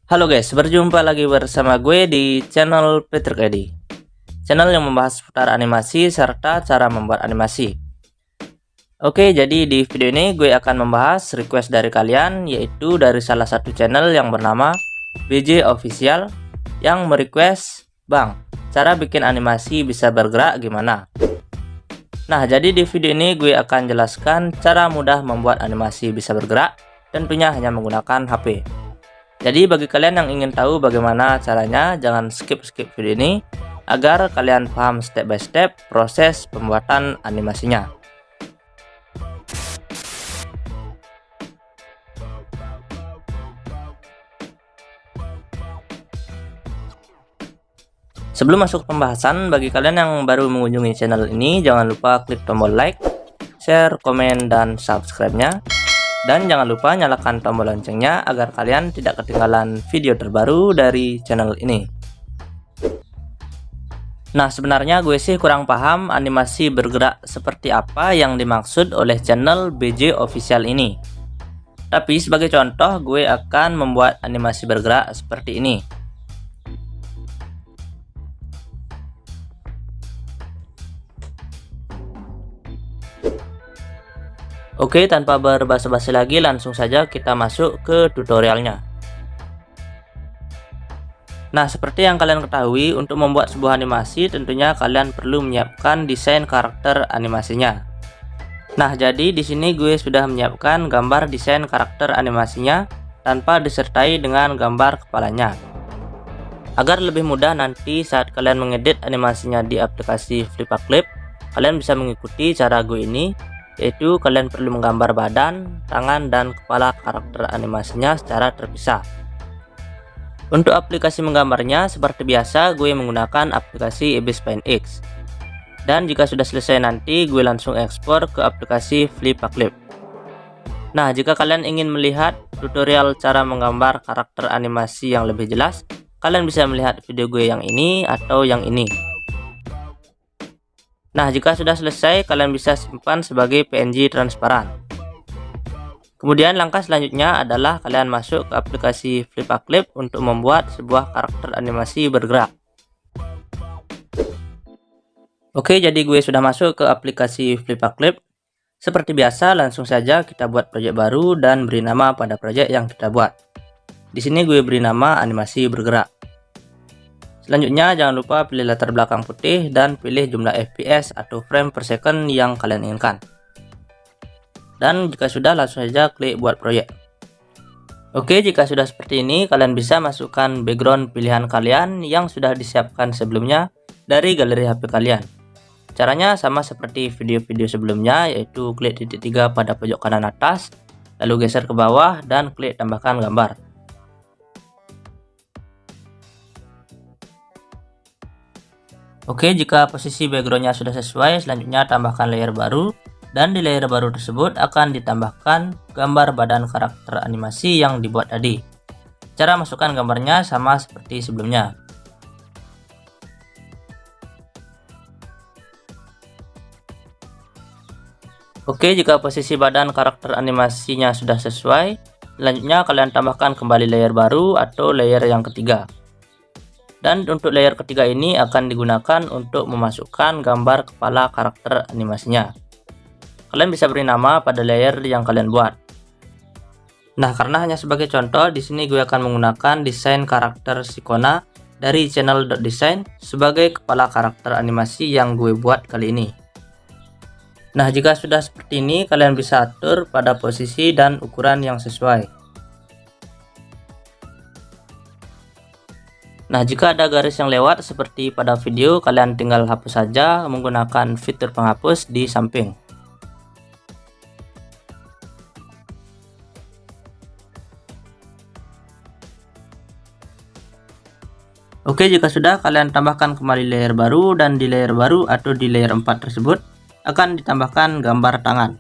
Halo guys, berjumpa lagi bersama gue di channel Patrick Eddy, channel yang membahas seputar animasi serta cara membuat animasi. Oke, jadi di video ini gue akan membahas request dari kalian, yaitu dari salah satu channel yang bernama BJ Official yang merequest, "Bang, cara bikin animasi bisa bergerak gimana?" Nah, jadi di video ini gue akan jelaskan cara mudah membuat animasi bisa bergerak, tentunya hanya menggunakan HP. Jadi bagi kalian yang ingin tahu bagaimana caranya, jangan skip video ini agar kalian paham step by step proses pembuatan animasinya. Sebelum masuk pembahasan, bagi kalian yang baru mengunjungi channel ini, jangan lupa klik tombol like, share, komen, dan subscribe-nya. Dan jangan lupa nyalakan tombol loncengnya agar kalian tidak ketinggalan video terbaru dari channel ini. Nah, sebenarnya gue sih kurang paham animasi bergerak seperti apa yang dimaksud oleh channel BJ Official ini. Tapi sebagai contoh, gue akan membuat animasi bergerak seperti ini. Oke, tanpa berbasa-basi lagi, langsung saja kita masuk ke tutorialnya. Nah, seperti yang kalian ketahui, untuk membuat sebuah animasi tentunya kalian perlu menyiapkan desain karakter animasinya. Nah, jadi di sini gue sudah menyiapkan gambar desain karakter animasinya tanpa disertai dengan gambar kepalanya. Agar lebih mudah nanti saat kalian mengedit animasinya di aplikasi Flippa Clip, kalian bisa mengikuti cara gue ini, yaitu kalian perlu menggambar badan, tangan, dan kepala karakter animasinya secara terpisah. Untuk aplikasi menggambarnya, seperti biasa gue menggunakan aplikasi Abyss Paint X. Dan jika sudah selesai nanti, gue langsung ekspor ke aplikasi Flippa Clip. Nah, jika kalian ingin melihat tutorial cara menggambar karakter animasi yang lebih jelas, kalian bisa melihat video gue yang ini atau yang ini. Nah, jika sudah selesai, kalian bisa simpan sebagai PNG transparan. Kemudian langkah selanjutnya adalah kalian masuk ke aplikasi Flippa Clip untuk membuat sebuah karakter animasi bergerak. Oke, jadi gue sudah masuk ke aplikasi Flippa Clip. Seperti biasa, langsung saja kita buat project baru dan beri nama pada project yang kita buat. Di sini gue beri nama animasi bergerak. Selanjutnya jangan lupa pilih latar belakang putih dan pilih jumlah FPS atau frame per second yang kalian inginkan. Dan jika sudah, langsung saja klik buat proyek. Oke, jika sudah seperti ini, kalian bisa masukkan background pilihan kalian yang sudah disiapkan sebelumnya dari galeri HP kalian. Caranya sama seperti video-video sebelumnya, yaitu klik titik 3 pada pojok kanan atas, lalu geser ke bawah dan klik tambahkan gambar. Oke, jika posisi backgroundnya sudah sesuai, selanjutnya tambahkan layer baru. Dan di layer baru tersebut akan ditambahkan gambar badan karakter animasi yang dibuat tadi. Cara masukkan gambarnya sama seperti sebelumnya. Oke, jika posisi badan karakter animasinya sudah sesuai, selanjutnya kalian tambahkan kembali layer baru atau layer yang ketiga. Dan untuk layer ketiga ini akan digunakan untuk memasukkan gambar kepala karakter animasinya. Kalian bisa beri nama pada layer yang kalian buat. Nah, karena hanya sebagai contoh, di sini gue akan menggunakan desain karakter Sikona dari channel.design sebagai kepala karakter animasi yang gue buat kali ini. Nah, jika sudah seperti ini, kalian bisa atur pada posisi dan ukuran yang sesuai. Nah, jika ada garis yang lewat seperti pada video, kalian tinggal hapus saja menggunakan fitur penghapus di samping. Oke, jika sudah, kalian tambahkan kembali layer baru, dan di layer baru atau di layer 4 tersebut akan ditambahkan gambar tangan.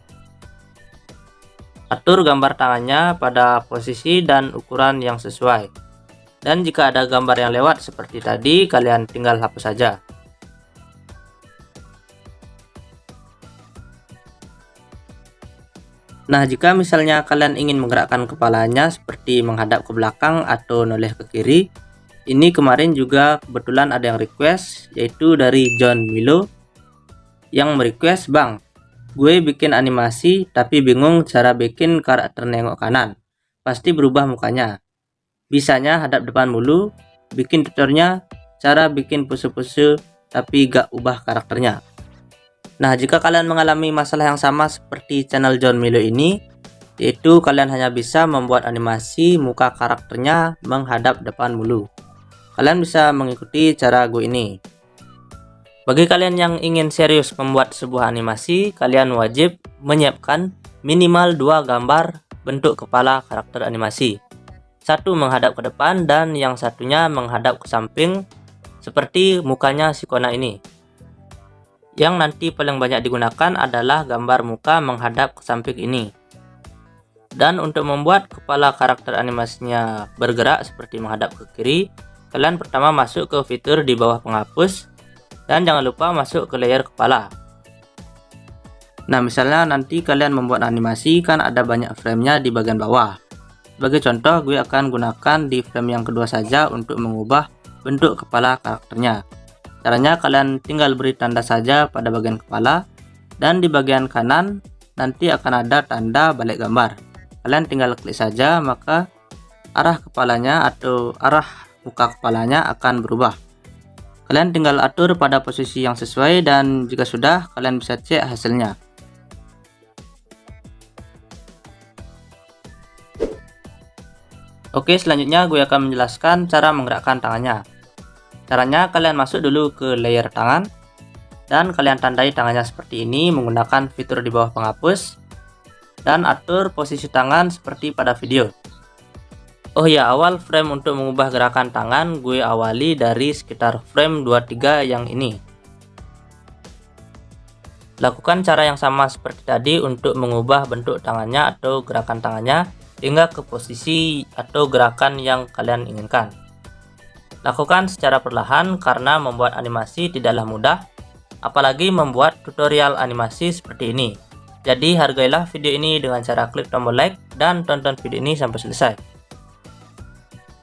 Atur gambar tangannya pada posisi dan ukuran yang sesuai. Dan jika ada gambar yang lewat seperti tadi, kalian tinggal hapus saja. Nah, jika misalnya kalian ingin menggerakkan kepalanya seperti menghadap ke belakang atau noleh ke kiri, ini kemarin juga kebetulan ada yang request, yaitu dari John Milo yang merequest, "Bang, gue bikin animasi tapi bingung cara bikin karakter nengok kanan. Pasti berubah mukanya. Bisanya hadap depan mulu, bikin tutornya cara bikin pose-pose tapi gak ubah karakternya." Nah, jika kalian mengalami masalah yang sama seperti channel John Milo ini, yaitu kalian hanya bisa membuat animasi muka karakternya menghadap depan mulu, kalian bisa mengikuti cara gue ini. Bagi kalian yang ingin serius membuat sebuah animasi, kalian wajib menyiapkan minimal 2 gambar bentuk kepala karakter animasi. Satu menghadap ke depan dan yang satunya menghadap ke samping seperti mukanya si Kona ini. Yang nanti paling banyak digunakan adalah gambar muka menghadap ke samping ini. Dan untuk membuat kepala karakter animasinya bergerak seperti menghadap ke kiri, kalian pertama masuk ke fitur di bawah penghapus dan jangan lupa masuk ke layer kepala. Nah, misalnya nanti kalian membuat animasi kan ada banyak framenya di bagian bawah. Sebagai contoh, gue akan gunakan di frame yang kedua saja untuk mengubah bentuk kepala karakternya. Caranya kalian tinggal beri tanda saja pada bagian kepala, dan di bagian kanan nanti akan ada tanda balik gambar. Kalian tinggal klik saja, maka arah kepalanya atau arah muka kepalanya akan berubah. Kalian tinggal atur pada posisi yang sesuai dan jika sudah, kalian bisa cek hasilnya. Oke, selanjutnya gue akan menjelaskan cara menggerakkan tangannya. Caranya kalian masuk dulu ke layer tangan dan kalian tandai tangannya seperti ini menggunakan fitur di bawah penghapus dan atur posisi tangan seperti pada video. Oh ya, awal frame untuk mengubah gerakan tangan gue awali dari sekitar frame 23 yang ini. Lakukan cara yang sama seperti tadi untuk mengubah bentuk tangannya atau gerakan tangannya hingga ke posisi atau gerakan yang kalian inginkan. Lakukan secara perlahan karena membuat animasi tidaklah mudah, apalagi membuat tutorial animasi seperti ini. Jadi hargailah video ini dengan cara klik tombol like dan tonton video ini sampai selesai.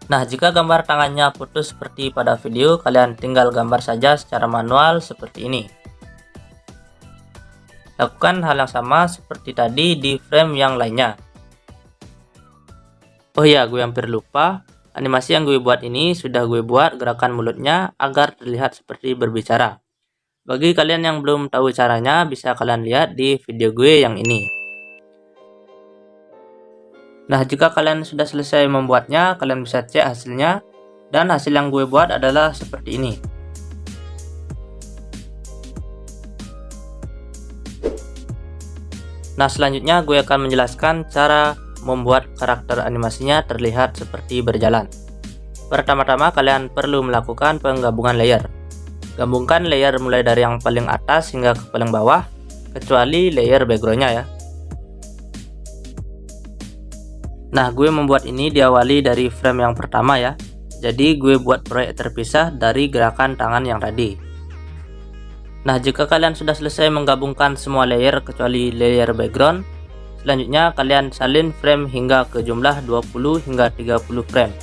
Nah, jika gambar tangannya putus seperti pada video, kalian tinggal gambar saja secara manual seperti ini. Lakukan hal yang sama seperti tadi di frame yang lainnya. Oh ya, gue hampir lupa. Animasi yang gue buat ini sudah gue buat gerakan mulutnya agar terlihat seperti berbicara. Bagi kalian yang belum tahu caranya, bisa kalian lihat di video gue yang ini. Nah, jika kalian sudah selesai membuatnya, kalian bisa cek hasilnya. Dan hasil yang gue buat adalah seperti ini. Nah, selanjutnya gue akan menjelaskan cara membuat karakter animasinya terlihat seperti berjalan. Pertama-tama kalian perlu melakukan penggabungan layer. Gabungkan layer mulai dari yang paling atas hingga ke paling bawah, kecuali layer backgroundnya ya. Nah, gue membuat ini diawali dari frame yang pertama ya. Jadi gue buat proyek terpisah dari gerakan tangan yang tadi. Nah, jika kalian sudah selesai menggabungkan semua layer kecuali layer background, selanjutnya kalian salin frame hingga ke jumlah 20 hingga 30 frame.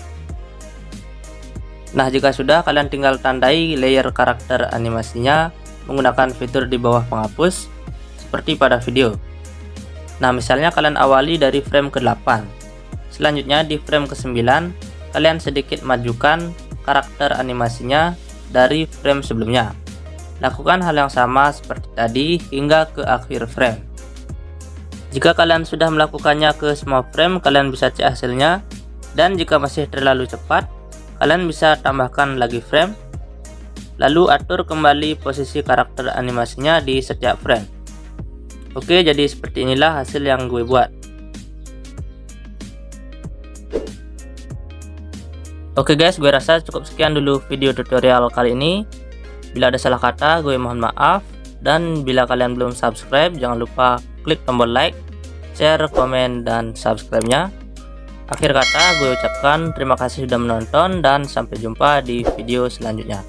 Nah, jika sudah, kalian tinggal tandai layer karakter animasinya menggunakan fitur di bawah penghapus seperti pada video. Nah, misalnya kalian awali dari frame ke-8. Selanjutnya di frame ke-9, kalian sedikit majukan karakter animasinya dari frame sebelumnya. Lakukan hal yang sama seperti tadi hingga ke akhir frame. Jika kalian sudah melakukannya ke semua frame, kalian bisa cek hasilnya. Dan jika masih terlalu cepat, kalian bisa tambahkan lagi frame. Lalu atur kembali posisi karakter animasinya di setiap frame. Oke, jadi seperti inilah hasil yang gue buat. Oke guys, gue rasa cukup sekian dulu video tutorial kali ini. Bila ada salah kata, gue mohon maaf. Dan bila kalian belum subscribe, jangan lupa klik tombol like, share, komen, dan subscribe-nya. Akhir kata, gue ucapkan terima kasih sudah menonton dan sampai jumpa di video selanjutnya.